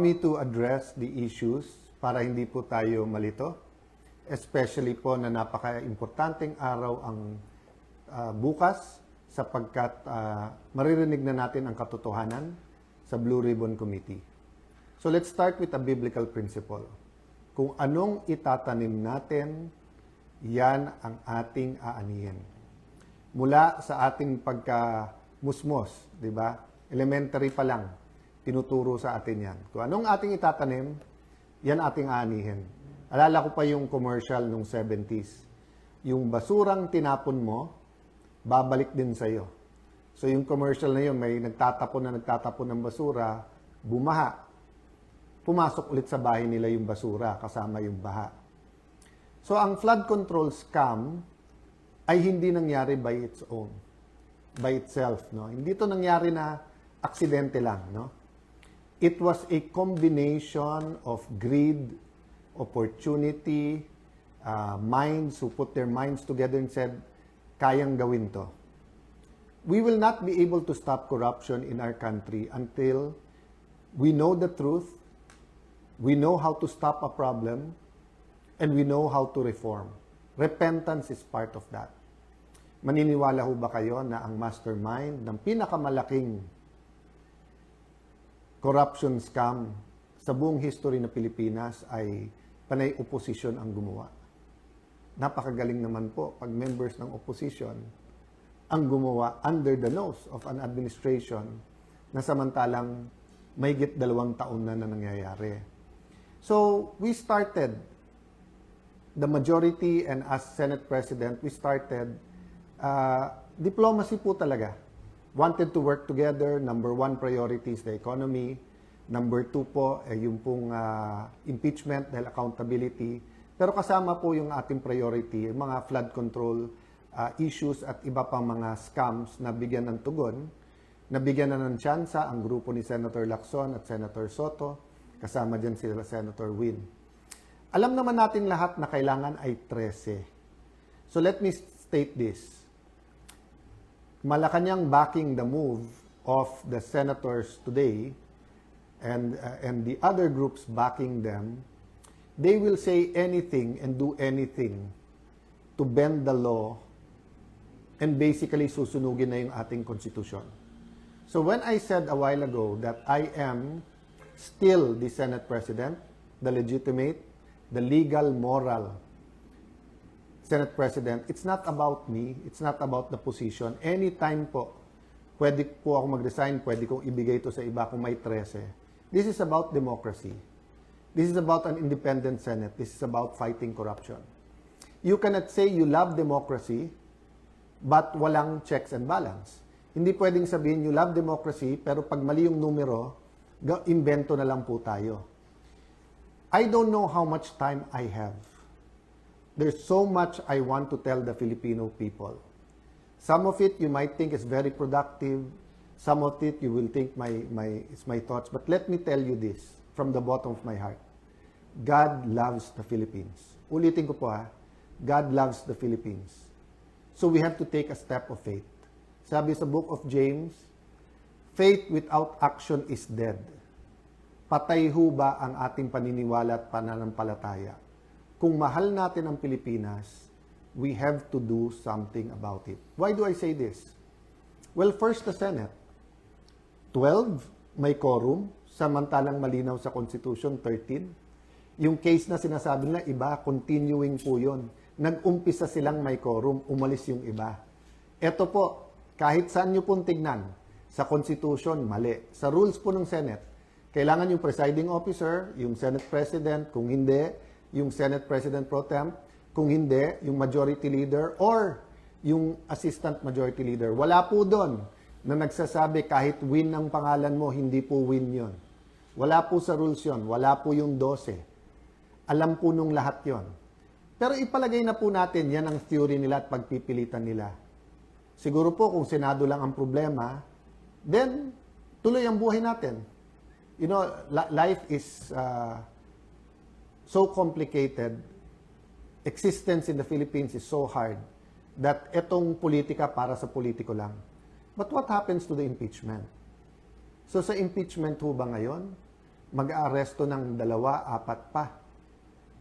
me to address the issues para hindi po tayo malito, especially po na napaka-importanting araw ang bukas sapagkat maririnig na natin ang katotohanan sa Blue Ribbon Committee. So let's start with a biblical principle. Kung anong itatanim natin, yan ang ating aanihin. Mula sa ating pagkamusmos, di ba? Elementary pa lang, tinuturo sa atin yan. Kung anong ating itatanim, yan ating aanihin. Alala ko pa yung commercial nung 70s. Yung basurang tinapon mo, babalik din sa'yo. So yung commercial na yun, may nagtatapon ng basura, bumaha. Pumasok ulit sa bahay nila yung basura kasama yung baha. So ang flood control scam ay hindi nangyari by its own, by itself, no? Hindi to nangyari na aksidente lang, no? It was a combination of greed, opportunity, minds who put their minds together and said, kayang gawin to. We will not be able to stop corruption in our country until we know the truth, we know how to stop a problem, and we know how to reform. Repentance is part of that. Maniniwala ho ba kayo na ang mastermind ng pinakamalaking corruption scam sa buong history ng Pilipinas ay panay oposisyon ang gumawa? Napakagaling naman po pag members ng opposition ang gumawa under the nose of an administration na samantalang mahigit 2 taon na nangyayari. So, we started, the majority and as Senate President, we started diplomacy po talaga. Wanted to work together. Number 1 priority is the economy. Number 2 po, yung pong impeachment dahil accountability. Pero kasama po yung ating priority, yung mga flood control issues at iba pang mga scams na bigyan ng tugon. Nabigyan na ng tsansa ang grupo ni Senator Lacson at Senator Soto. Kasama dyan sila Senator Win. Alam naman natin lahat na kailangan ay 13. So let me state this. Malacanang backing the move of the senators today and the other groups backing them, they will say anything and do anything to bend the law and basically susunugin na yung ating konstitusyon. So when I said a while ago that I am still the Senate President, the legitimate, the legal, moral Senate President, it's not about me, it's not about the position. Anytime po, pwede po ako mag-resign, pwede kong ibigay ito sa iba kung may 13. This is about democracy. This is about an independent Senate. This is about fighting corruption. You cannot say you love democracy, but walang checks and balance. Hindi pwedeng sabihin you love democracy, pero pag mali yung numero, invento na lang po tayo. I don't know how much time I have. There's so much I want to tell the Filipino people. Some of it you might think is very productive. Some of it you will think it's my thoughts. But let me tell you this from the bottom of my heart. God loves the Philippines. Ulitin ko po God loves the Philippines. So we have to take a step of faith. Sabi sa book of James, faith without action is dead. Patay ho ba ang ating paniniwala at pananampalataya? Kung mahal natin ang Pilipinas, we have to do something about it. Why do I say this? Well, first the Senate. 12, may quorum, samantalang malinaw sa Constitution, 13. Yung case na sinasabi nila, iba, continuing po yun. Nag-umpisa silang may quorum, umalis yung iba. Ito po, kahit saan nyo pong tignan, sa Constitution, mali. Sa rules po ng Senate, kailangan yung presiding officer, yung Senate President, kung hindi, yung Senate President Pro Tem, kung hindi, yung Majority Leader or yung Assistant Majority Leader. Wala po doon na nagsasabi kahit win ang pangalan mo, hindi po win yon. Wala po sa rules yon. Wala po yung 12. Alam po nung lahat yon. Pero ipalagay na po natin, yan ang theory nila at pagpipilitan nila. Siguro po kung Senado lang ang problema, then tuloy ang buhay natin. You know, life is so complicated, existence in the Philippines is so hard that etong politika para sa politiko lang. But what happens to the impeachment? So sa impeachment ho ba ngayon, mag-aaresto ng 2, 4 pa.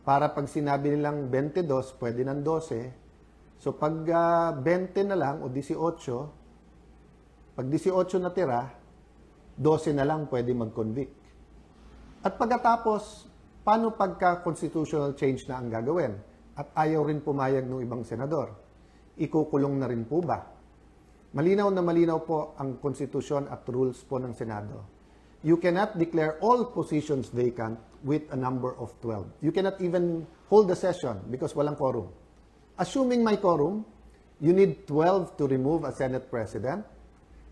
Para pag sinabi nilang 22, pwede ng 12. So pag 20 na lang o 18, pag 18 na tira, 12 na lang pwede mag-convict. At pagkatapos, paano pagka constitutional change na ang gagawin? At ayaw rin pumayag ng ibang senador. Ikukulong na rin po ba? Malinaw na malinaw po ang konstitusyon at rules po ng Senado. You cannot declare all positions vacant with a number of 12. You cannot even hold the session because walang quorum. Assuming may quorum, you need 12 to remove a Senate President,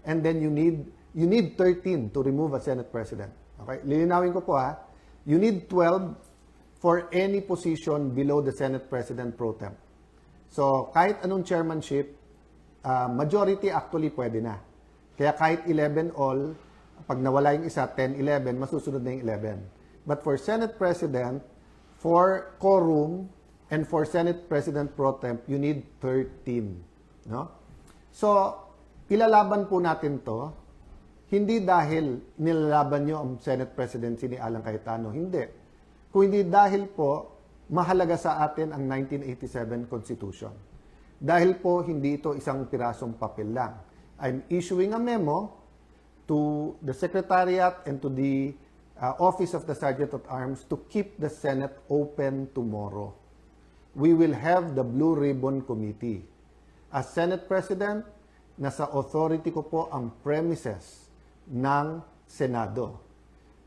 and then you need 13 to remove a Senate President. Okay? Lilinawin ko po ha. You need 12 for any position below the Senate President pro tem. So, kahit anong chairmanship, majority actually pwede na. Kaya kahit 11 all, pag nawala yung isa, 10, 11, masusunod na yung 11. But for Senate President, for quorum, and for Senate President pro temp, you need 13. No? So, ilalaban po natin to, hindi dahil nilalaban nyo ang Senate Presidency ni Alan Cayetano. Hindi. Kung hindi dahil po, mahalaga sa atin ang 1987 Constitution. Dahil po, hindi ito isang pirasong papel lang. I'm issuing a memo to the Secretariat and to the Office of the Sergeant at Arms to keep the Senate open tomorrow. We will have the Blue Ribbon Committee. As Senate President, nasa authority ko po ang premises ng Senado.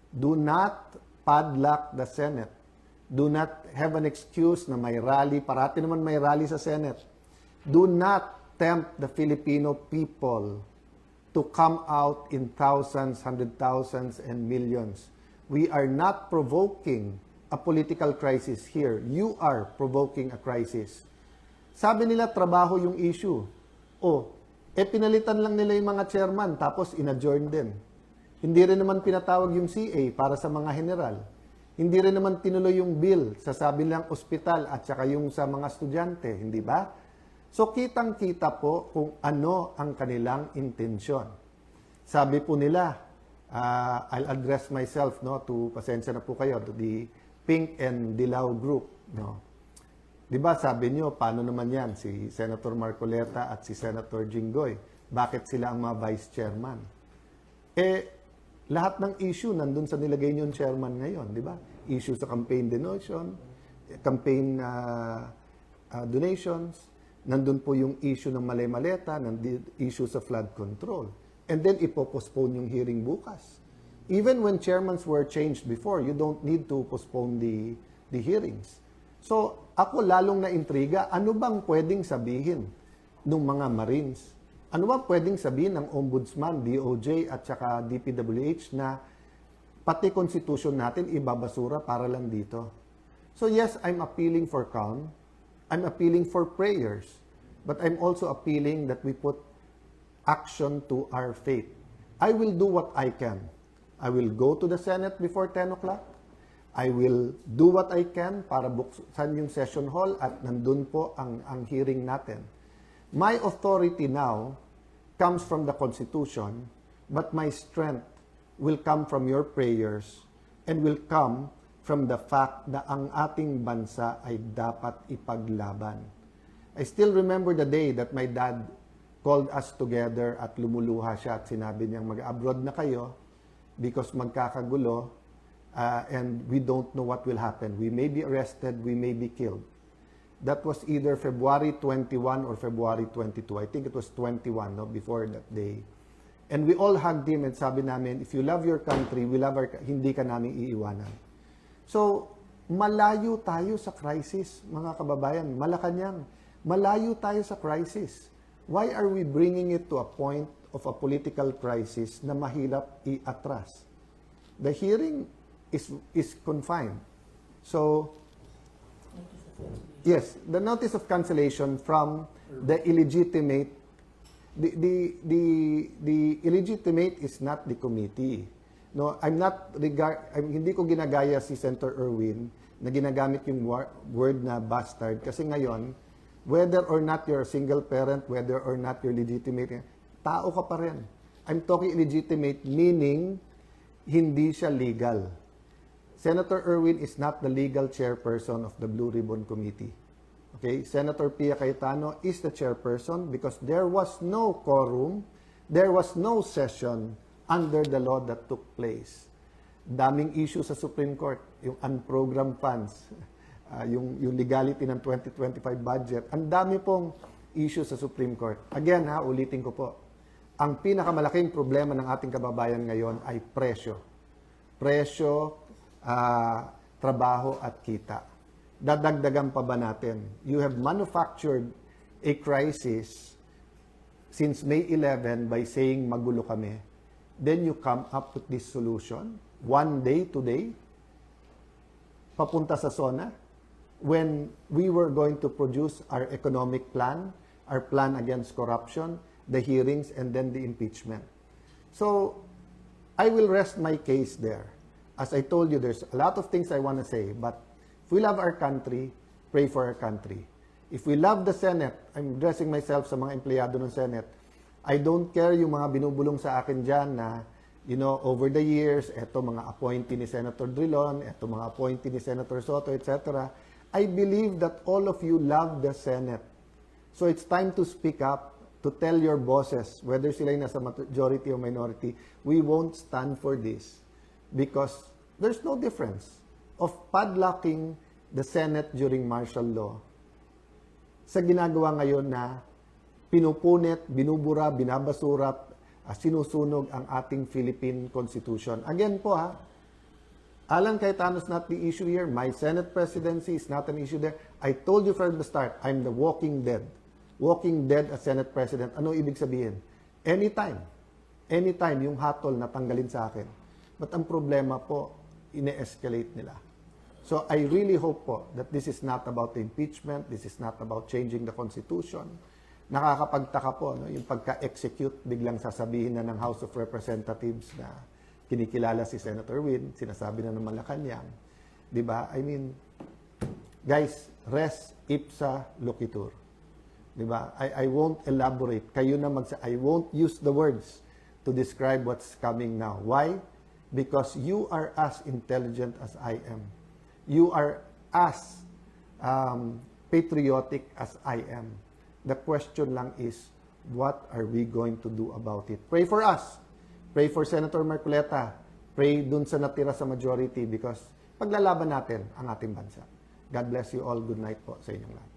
Do not padlock the Senate. Do not have an excuse na may rally. Parati naman may rally sa Senate. Do not tempt the Filipino people to come out in thousands, hundred thousands, and millions. We are not provoking a political crisis here. You are provoking a crisis. Sabi nila, trabaho yung issue. Pinalitan lang nila yung mga chairman, tapos in-adjourn din. Hindi rin naman pinatawag yung CA para sa mga general. Hindi rin naman tinuloy yung bill sa sabi lang ospital at saka yung sa mga estudyante, hindi ba? So, kitang-kita po kung ano ang kanilang intensyon. Sabi po nila, I'll address myself to, pasensya na po kayo, to the Pink and Dilaw group. No? Di ba sabi nyo, paano naman yan? Si Senator Marcoleta at si Senator Jinggoy. Bakit sila ang mga vice chairman? Lahat ng issue nandun sa nilagay nyo chairman ngayon, di ba? Issue sa campaign donations, nandun po yung issue ng malay-maleta, issue sa flood control. And then ipopostpone yung hearing bukas. Even when chairmans were changed before, you don't need to postpone the hearings. So, ako lalong na-intriga, ano bang pwedeng sabihin ng mga Marines? Ano bang pwedeng sabihin ng Ombudsman, DOJ at saka DPWH na pati konstitusyon natin ibabasura para lang dito? So yes, I'm appealing for calm. I'm appealing for prayers. But I'm also appealing that we put action to our faith. I will do what I can. I will go to the Senate before 10 o'clock. I will do what I can para buksan yung session hall at nandun po ang hearing natin. My authority now comes from the Constitution, but my strength will come from your prayers and will come from the fact na ang ating bansa ay dapat ipaglaban. I still remember the day that my dad called us together at lumuluha siya at sinabi niyang mag-abroad na kayo because magkakagulo and we don't know what will happen. We may be arrested, we may be killed. That was either February 21 or February 22. I think it was 21, before that day. And we all hugged him and sabi namin, if you love your country, we love hindi ka namin iiwanan. So, malayo tayo sa crisis, mga kababayan. Malacanang, malayo tayo sa crisis. Why are we bringing it to a point of a political crisis na mahirap i-atras? The hearing is confined. So, yes, the notice of cancellation from the illegitimate, the illegitimate is not the committee. No, hindi ko ginagaya si Senator Erwin na ginagamit yung word na bastard kasi ngayon, whether or not you're a single parent, whether or not you're legitimate, tao ka pa rin. I'm talking illegitimate meaning hindi siya legal. Senator Erwin is not the legal chairperson of the Blue Ribbon Committee. Okay? Senator Pia Cayetano is the chairperson because there was no quorum, there was no session under the law that took place. Daming issue sa Supreme Court, yung unprogrammed funds, yung legality ng 2025 budget. Ang dami pong issue sa Supreme Court. Again, ulitin ko po, ang pinakamalaking problema ng ating kababayan ngayon ay presyo. Presyo, trabaho at kita. Dadagdagan pa ba natin? You have manufactured a crisis since May 11 by saying magulo kami. Then you come up with this solution, one day today, papunta sa SONA, when we were going to produce our economic plan, our plan against corruption, the hearings, and then the impeachment. So, I will rest my case there. As I told you, there's a lot of things I want to say, but if we love our country, pray for our country. If we love the Senate, I'm addressing myself sa mga empleyado ng Senate, I don't care yung mga binubulong sa akin dyan na, you know, over the years, eto mga appointee ni Senator Drilon, eto mga appointee ni Senator Soto, etc. I believe that all of you love the Senate. So it's time to speak up, to tell your bosses, whether sila yung nasa majority or minority, we won't stand for this because there's no difference of padlocking the Senate during martial law sa ginagawa ngayon na pinupunit, binubura, binabasura, sinusunog ang ating Philippine Constitution. Again po Alan Cayetano is not the issue here. My Senate presidency is not an issue there. I told you from the start, I'm the walking dead. Walking dead as Senate President. Ano ibig sabihin? Anytime yung hatol na tanggalin sa akin. But ang problema po, ine-escalate nila. So I really hope po that this is not about the impeachment, this is not about changing the Constitution. Nakakapagtaka po, no? Yung pagka-execute, biglang sasabihin na ng House of Representatives na kinikilala si Senator Win, sinasabi na ng Malacanang. Diba? I mean, guys, res ipsa loquitur. Diba? I won't elaborate. Kayo na I won't use the words to describe what's coming now. Why? Because you are as intelligent as I am. You are as patriotic as I am. The question lang is, what are we going to do about it? Pray for us. Pray for Senator Marcoleta. Pray dun sa natira sa majority because paglalaban natin ang ating bansa. God bless you all. Good night po sa inyong lahat.